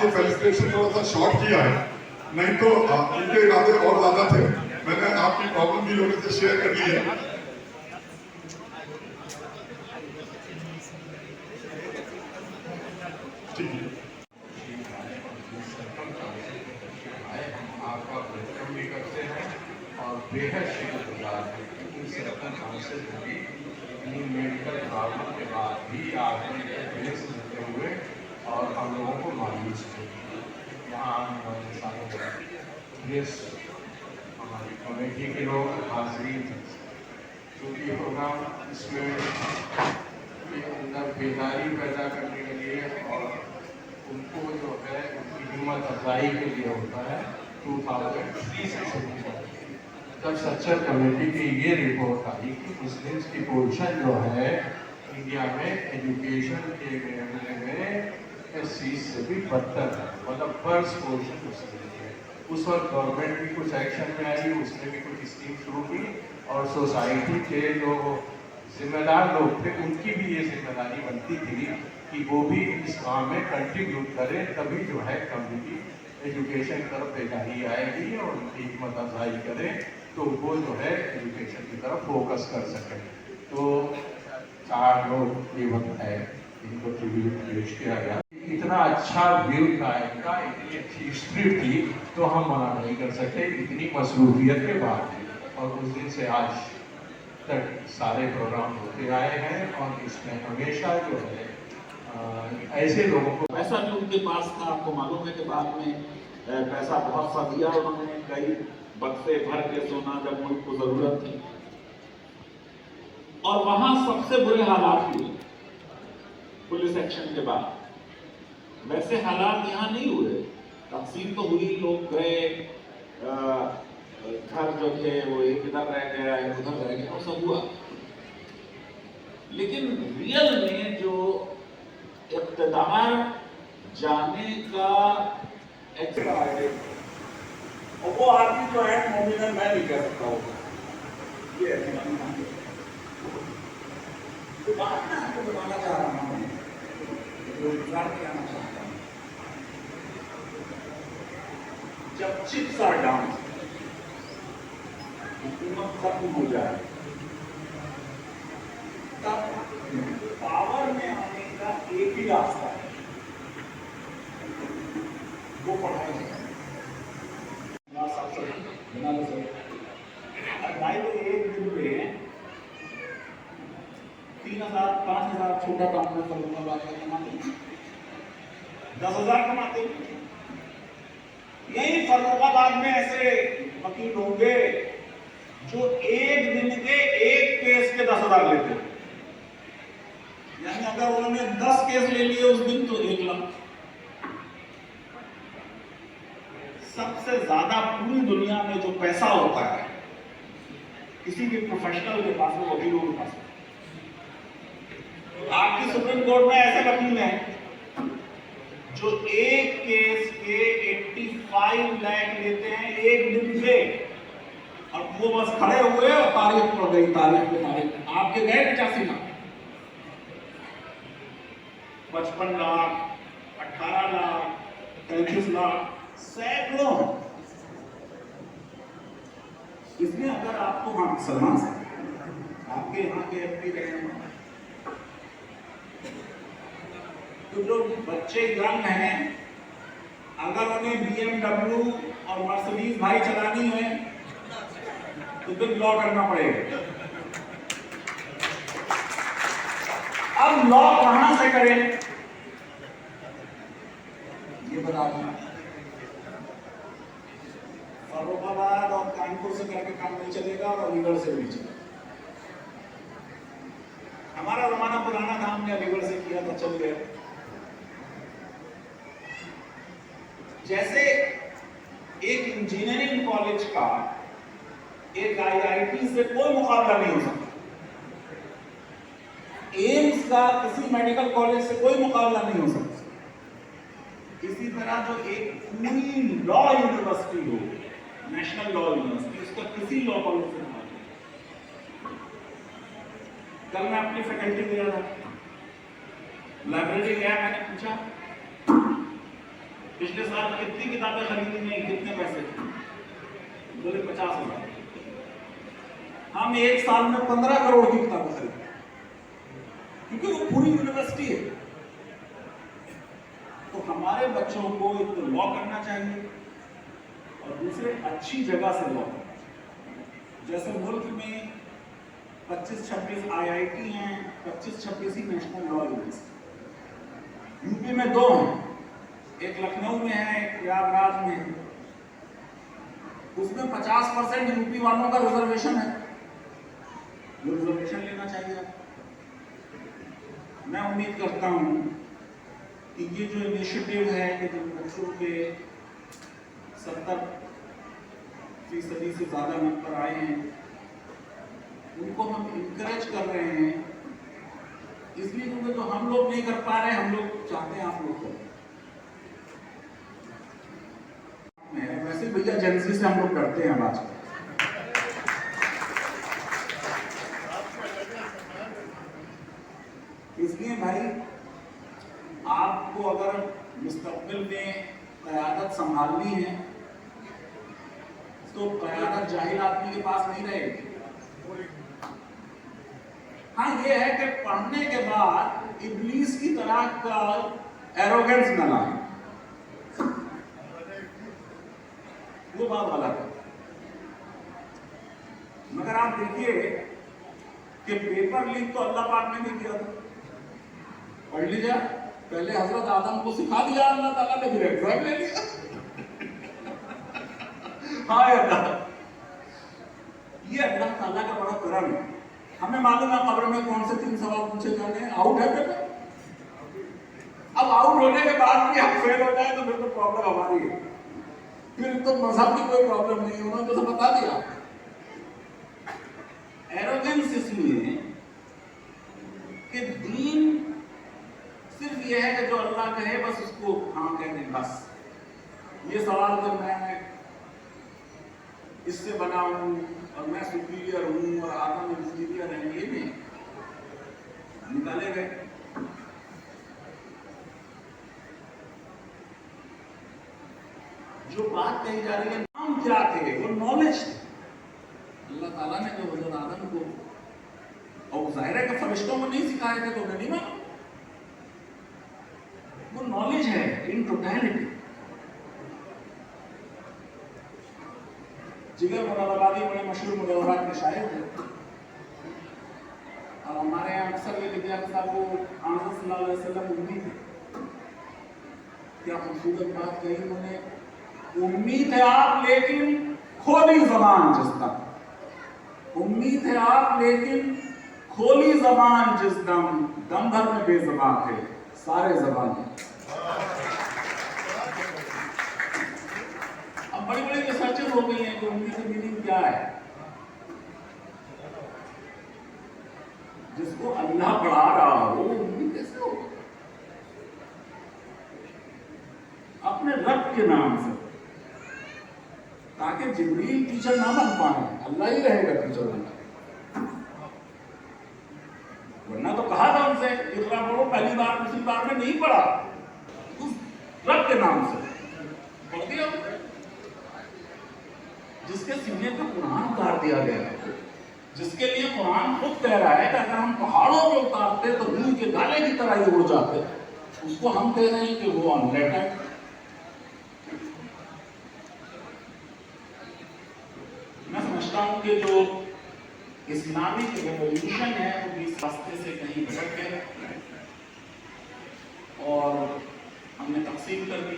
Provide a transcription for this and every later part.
ये फेलिसिटेशन थोड़ा सा शॉर्ट किया है, नहीं तो इनके इरादे और ज्यादा थे। मैंने आपकी प्रॉब्लम भी लोगों से शेयर कर ली है। ठीक है, आपका वेलकम भी करते हैं और बेहद शुक्रगुजार हैं क्योंकि सर्कल काउंसिल भी इतनी मेडिकल प्रॉब्लम के बाद भी आपने एडवाइस देते हुए और हम लोगों को मायूस किया। यहाँ आने वाले सालों में हमारी कमेटी के लोग हाजिरीन जो भी प्रोग्राम इसमें के अंदर बेदारी पैदा करने के लिए और उनको जो है उनकी हिम्मत अफजाई के लिए होता है 2003 से शुरू हुआ। जब सच्चर कमेटी की ये रिपोर्ट आई कि मुस्लिम्स की पोजीशन जो है इंडिया में एजुकेशन के मामले में एससी से भी बदतर है, मतलब वर्स पोजीशन मुस्लिम है। उस वक्त गवर्नमेंट भी कुछ एक्शन में आई, उसने भी कुछ स्कीम शुरू की और सोसाइटी के जो जिम्मेदार लोग थे उनकी भी ये जिम्मेदारी बनती थी कि वो भी इस काम में कंट्रीब्यूट करें, तभी जो है कम्युनिटी एजुकेशन की तरफ बेदारी आएगी और उनकी हिम्मत अफजाई करें तो वो जो है एजुकेशन की तरफ फोकस कर सकें। तो 4 लोग ये वक्त है इनको ट्रिब्यूट पेश किया गया। इतना अच्छा व्यू था इनका, इतनी अच्छी हिस्ट्री थी तो हम मना नहीं कर सकते इतनी मसरूफियत के बाद। और उस दिन से आज तक सारे प्रोग्राम होते आए हैं और इसमें हमेशा जो है ऐसे लोगों को पैसा भी उनके पास था। आपको मालूम है कि बाद में पैसा बहुत सा दिया उन्होंने, कई बक्से भर के सोना जब मुल्क को जरूरत थी। और वहां सबसे बुरे हालात हुए पुलिस एक्शन के बाद। वैसे हालात यहाँ नहीं हुए, तकसीम तो हुई, लोग गए, घर जो थे वो एक इधर रह गया एक उधर रह गया, वो सब हुआ। लेकिन रियल में जो इक़्तिदार जाने का एक्स्ट्रा है और वो आदमी जो है मोमिन मैं नहीं कह सकता हूँ ये तो बात मैं आपको बताना चाह रहा हूँ, रोजगार कराना चाहता हूँ। जब चिप्स आर डाउन, हुकूमत खत्म हो जाए, तब पावर में आने का एक ही रास्ता है, वो पढ़ाई है। एक दिन पे 3,000 5,000 छोटा काम में करूंगा, 10,000 कमाते। यही फर्रुखाबाद में ऐसे वकील होंगे जो एक दिन के एक केस के 10,000 लेते, यानी अगर उन्होंने 10 केस ले लिए उस दिन तो 1 लाख। सबसे ज्यादा पूरी दुनिया में जो पैसा होता है किसी भी प्रोफेशनल के पास, वो वकीलों के पास। आपकी सुप्रीम कोर्ट में ऐसे वकील हैं जो एक केस के 85 लाख लेते हैं एक दिन पे, और वो बस खड़े हुए और तारीख पड़ गई, तारीख पे तारीख। आपके गए 85 लाख, 55 लाख, 18 लाख, 33 लाख, सैकड़ों। इसमें अगर आपको हाँ सलमान से आपके यहाँ के एमपी रहे हैं, तो जो बच्चे यंग हैं अगर उन्हें BMW और मर्सिडीज भाई चलानी है तो फिर लॉ करना पड़ेगा। अब लॉ कहां से करें ये बता दूं। फर्रुखाबाद और कानपुर से करके काम नहीं चलेगा और अलीगढ़ से भी चलेगा। हमारा जमाना पुराना था, हमने अलीगढ़ से किया था, चल गया। जैसे एक इंजीनियरिंग कॉलेज का एक IIT से कोई मुकाबला नहीं हो सकता, एम्स का किसी मेडिकल कॉलेज से कोई मुकाबला नहीं हो सकता। इसी तरह जो एक पूरी लॉ यूनिवर्सिटी हो, नेशनल लॉ यूनिवर्सिटी, उसका किसी लॉ कॉलेज से मुकाबला। कल मैं अपनी फैकल्टी गया था, लाइब्रेरी गया, मैंने पूछा पिछले साल कितनी किताबें खरीदी नहीं, कितने पैसे थे? बोले 50,000। हम एक साल में 15 करोड़ की किताबें खरीदी, क्योंकि वो पूरी यूनिवर्सिटी है। तो हमारे बच्चों को एक तो लॉ करना चाहिए और दूसरे अच्छी जगह से लॉ करना चाहिए। जैसे मुल्क में 25-26 IIT हैं, 25-26 ही नेशनल लॉ यूनिवर्सिटी। यूपी में 2 हैं, एक लखनऊ में है, एक प्रयागराज में है। उसमें 50% यूपी वालों का रिजर्वेशन है, वो रिजर्वेशन लेना चाहिए। मैं उम्मीद करता हूं कि ये जो इनिशिएटिव है कि जिन बच्चों के 70% से ज्यादा नंबर आए हैं, उनको हम इंकरेज कर रहे हैं, इसलिए क्योंकि जो हम लोग नहीं कर पा रहे, हम लोग चाहते हैं आप लोग करें। वैसे भैया जेंसी से हम लोग करते हैं आज। इसलिए भाई आपको अगर मुस्तकबिल में क़यादत संभालनी है तो क़यादत जाहिल आदमी के पास नहीं रहेगी। हाँ, ये है कि पढ़ने के बाद इब्लीस की तरह का एरोगेंस न लाए, वो बात गलत है। मगर आप देखिए कि पेपर लीक तो अल्लाह पाक ने भी किया था, पढ़ लीजिए। पहले हजरत आदम को सिखा दिया अल्लाह ताला ने, फिर एग्जाम ले लिया। हाँ अल्लाह, ये अल्लाह ताला का बड़ा करम है। हमें मालूम है कब्र में कौन से 3 सवाल पूछे जाने हैं। आउट है पेपर, अब आउट होने के बाद भी हम फेल हो जाए तो फिर तो प्रॉब्लम हमारी है, फिर तो मजहब की कोई प्रॉब्लम नहीं, उन्होंने तो बता दिया। एरोगेंस इसलिए कि दीन सिर्फ ये है कि जो अल्लाह कहे बस उसको हाँ कह दें बस। ये सवाल तो मैं इससे बना हूं और मैं सुपीरियर हूं और आदम इंफीरियर है, ये नहीं निकाले गए। जो बात कही जा रही है, नाम क्या थे, वो नॉलेज थे। अल्लाह ताला ने जो हज़रत आदम को और जाहिर है कि फरिश्तों को नहीं सिखाए थे तो उन्हें नहीं मालूम। वो नॉलेज है इन टोटलिटी। जिगर मुरादाबादी बड़े मशहूर मुरादाबाद के शायर थे और हमारे यहाँ अक्सर ये लिखा था वो आज़म सल्लल्लाहु अलैहि वसल्लम उम्मी थे। क्या खूबसूरत बात कही उन्होंने, उम्मीद है आप लेकिन खोली ज़बान जिस दम, उम्मीद है आप लेकिन खोली ज़बान जिस दम, दम भर में बेज़बान थे सारे ज़बान। अब बड़ी बड़ी रिसर्चेस हो गई हैं कि उम्मीद की मीनिंग क्या है। जिसको अल्लाह पढ़ा रहा हो उम्मीद कैसे हो? अपने रब के नाम से, ताकि जिब्रील टीचर ना बन पाए, अल्लाह ही रहेगा टीचर बनना। वरना तो कहा था उनसे इकरा पढ़ो, पहली बार दूसरी बार में नहीं पढ़ा, उस रब के नाम से पढ़ दिया। जिसके सीने पे कुरान उतार दिया गया, जिसके लिए कुरान खुद कह रहा है कि अगर हम पहाड़ों पे उतारते तो दूध के दाने की तरह ही उड़ जाते, उसको हम कह रहे हैं कि वो अनलेट है। मैं समझता हूं कि जो इस्लामिक रेवोल्यूशन है वो इस रास्ते से कहीं भटक गए और हमने तकसीम कर दी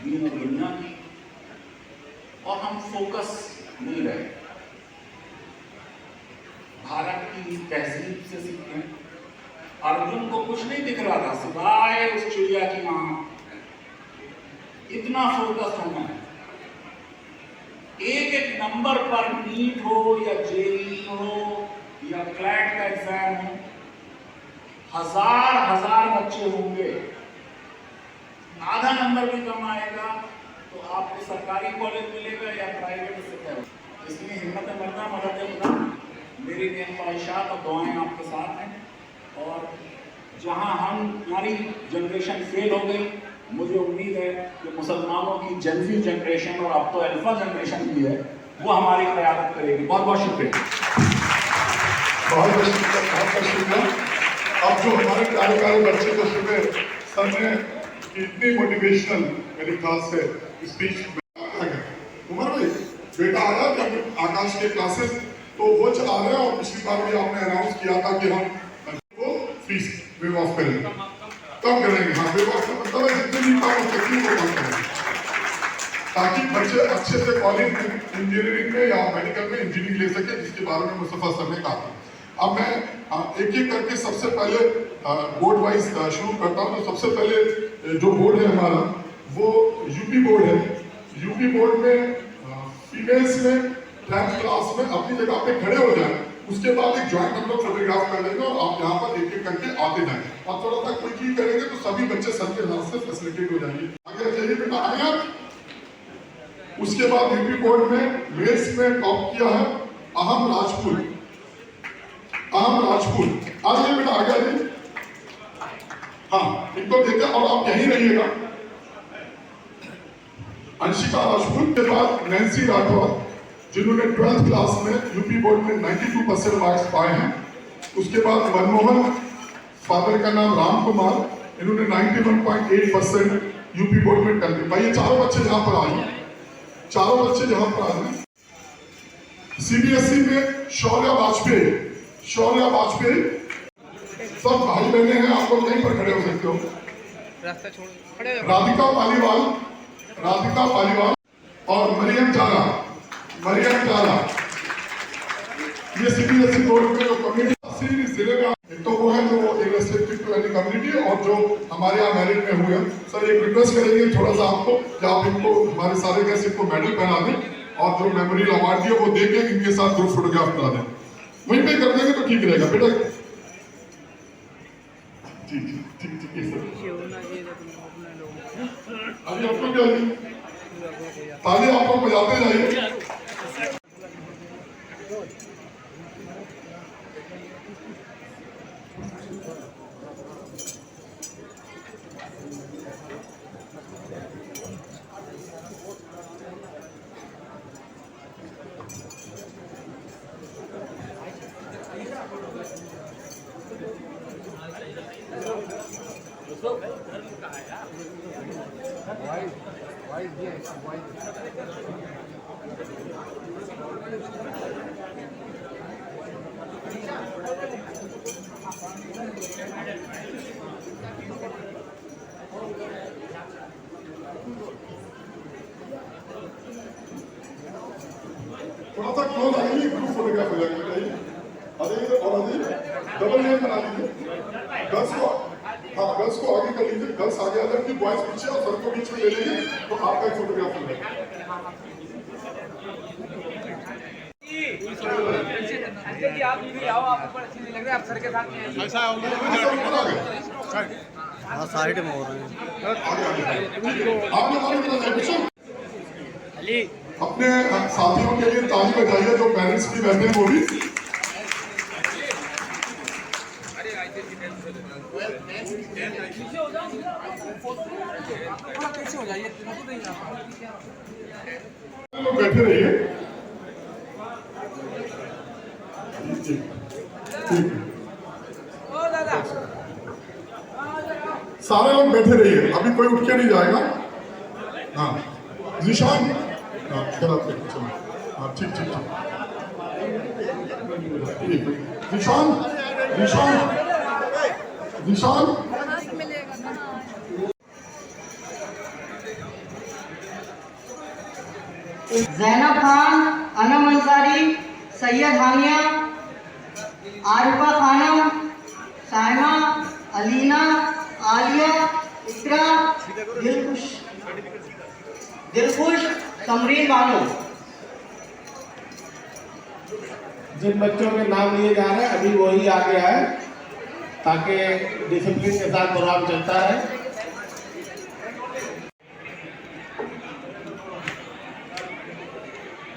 दीन और दुनिया की, और हम फोकस नहीं रहे। भारत की तहजीब से सीखें। अर्जुन को कुछ नहीं दिख रहा था सिवाय उस चिड़िया की आंख। इतना फोकस होना है। एक एक नंबर पर नीट हो या जेईई हो या क्लैट का एग्जाम हो, हजार हजार बच्चे होंगे, आधा नंबर भी कम आएगा तो आपको सरकारी कॉलेज मिलेगा या प्राइवेट से क्या होगा। इसलिए हिम्मत मरना मदद खुदा, मेरी नेक ख्वाहिशात और दुआएं आपके साथ हैं। और जहां हमारी जनरेशन फेल हो गई मुझे उम्मीद है कि मुसलमानों की जेनजी जनरेशन और अब तो अल्फा जनरेशन भी है, वो हमारी क़यादत करेगी। बहुत बहुत शुक्रिया। बहुत बहुत शुक्रिया। अब जो हमारे प्यारे प्यारे बच्चे को सुने सर ने इतनी मोटिवेशनल मेरे ख्याल से स्पीच उमर भाई बेटा आया जब आकाश के क्लासेस तो वो चला रहे हैं और पिछली बार भी आपने अनाउंस किया था कि हम वो फीस वेव ऑफ करेंगे, कम करेंगे। हाँ, वेव ऑफ का मतलब है जितनी भी काम हो सकती है वो कम करेंगे ताकि बच्चे अच्छे से कॉलेज में इंजीनियरिंग में या मेडिकल में इंजीनियरिंग ले सके, जिसके बारे में मुस्तफा सर ने कहा। अब मैं एक एक करके सबसे पहले बोर्ड वाइज शुरू करता हूँ। तो सबसे पहले जो बोर्ड है हमारा वो यूपी बोर्ड है। यूपी बोर्ड में फीमेल्स में 10th क्लास में अपनी जगह पे खड़े हो जाए, उसके बाद एक ज्वाइंट हम लोग फोटोग्राफ कर लेंगे और आप यहाँ पर एक एक करके आते जाएंगे और थोड़ा सा क्विकली करेंगे तो सभी बच्चे सर के हाथ से फैसिलिटेट हो जाएंगे। आगे चलिए बेटा आगे। उसके बाद यूपी बोर्ड में मेल्स में टॉप किया है अहम राजपूत। अहम राजपूत आ जाइए बेटा आगे आ जाइए। हाँ, इनको देखें और आप यहीं रहिएगा। अंशिका राजपूत के बाद नैन्सी राठौर जिन्होंने 12th क्लास में यूपी बोर्ड में 92% मार्क्स पाए हैं। उसके बाद मनमोहन, फादर का नाम राम कुमार, इन्होंने 91.8% यूपी बोर्ड में कर दिया। भाई ये चारों बच्चे यहाँ पर आए, चारों बच्चे यहाँ पर आए हैं। सीबीएसई में शौर्या वाजपेयी, शौर्या वाजपेयी, सब भाई बहने हैं, आप लोग यहीं पर खड़े हो सकते हो। राधिका पालीवाल, राधिका पालीवाल और मरियम चारा, मरियम चारा। ये सीबीएसई बोर्ड में जो कम्युनिटी जिले में एक तो वो है जो इर्रेस्पेक्टिव टू एनी कम्युनिटी और जो हमारे यहाँ मेरिट में हुए हैं। सर एक रिक्वेस्ट करेंगे थोड़ा सा आपको कि आप इनको हमारे सारे गेस्ट इनको मेडल पहना दें और जो मेमोरियल अवार्ड दिए वो दे के इनके साथ ग्रुप फोटोग्राफ करा दें। वहीं पे कर देंगे तो ठीक रहेगा बेटा। ठीक ठीक ठीक है सर। अभी आपको क्या ताली आप लोग बजाते जाइए। थोड़ा सा क्लोज आ जाइए, ग्रुप फोटोग्राफ हो जाएगा। आ जाइए और आ जाइए, डबल लेन बना लीजिए। गर्ल्स को हाँ गर्ल्स को आगे कर लीजिए, गर्ल्स आगे आ जाएंगे, बॉयज पीछे और सर को बीच में ले लीजिए तो आपका एक फोटोग्राफ हो जाएगा। आप भी आओ, आपको अच्छी नहीं लग रही, आप सर के साथ में आइए। हाँ साइड में हो रहे हैं। आप लोग अपने साथियों के लिए ताली बजाइए, जो पेरेंट्स भी बैठे हैं वो भी। लोग बैठे रहिए। सारे लोग बैठे रहिए, अभी कोई उठ के नहीं जाएगा। हाँ निशान, हाँ चलो हाँ ठीक ठीक ठीक। निशान निशान निशान ज़ैनब खान, अनम अंसारी, सैयद हानिया, आरिफा खानम, साइमा, अलीना, आलिया, इकरा, दिलखुश, समरीन बानो। जिन बच्चों के नाम लिए जा रहे हैं अभी वही आगे आए ताकि डिसिप्लिन के साथ प्रोग्राम चलता है।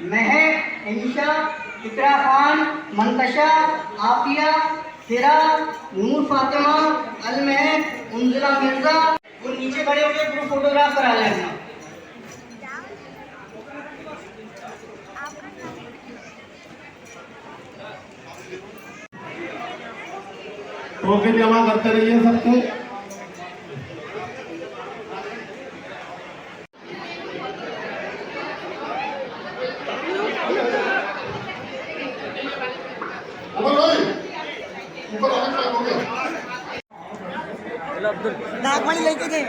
महक, इंशा, इकरा खान, मंतशा, आफिया, हिरा, नूर फातिमा, अलमहक, उंजला मिर्जा, नीचे खड़े होकर ग्रुप फोटोग्राफ करा लें अपना। टोकन जमा करते रहिए सबके। उमर भाई ऊपर आने टाइम हो गया। नागमणि लेके गए।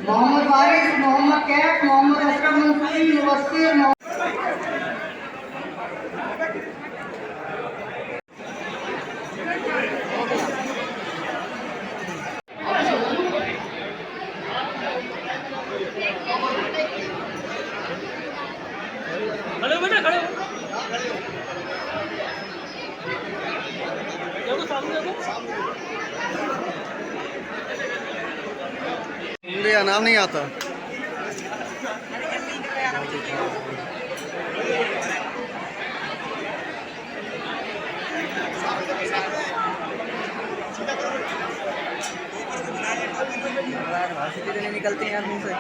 मोहम्मद वारिस, मोहम्मद कैफ, मोहम्मद अशरफ मंसूरी, मुबस्सिर, खड़े हो बेटा, खड़े हो। देखो सामने देखो। मेरा नाम नहीं आता। निकलते हैं यार मुंह से।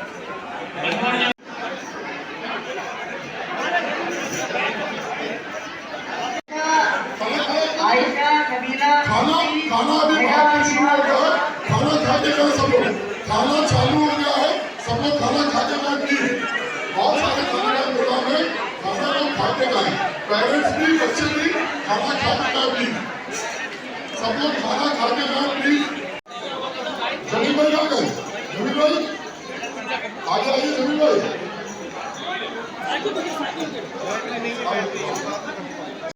आयशा, कबीला, खाना खाना अभी खाना शुरू हो गया है। खाना खा के गए सब लोग। खाना चालू हो गया है। सब लोग खाना खा के गए प्लीज। बहुत सारे खाने का प्रोग्राम है। खाना लोग खा के गए। पेरेंट्स भी बच्चे भी खाना खा के गए प्लीज। सब लोग खाना खा के गए प्लीज। जमीन भाई आ गए। जमीन भाई आगे आइए। जमीन भाई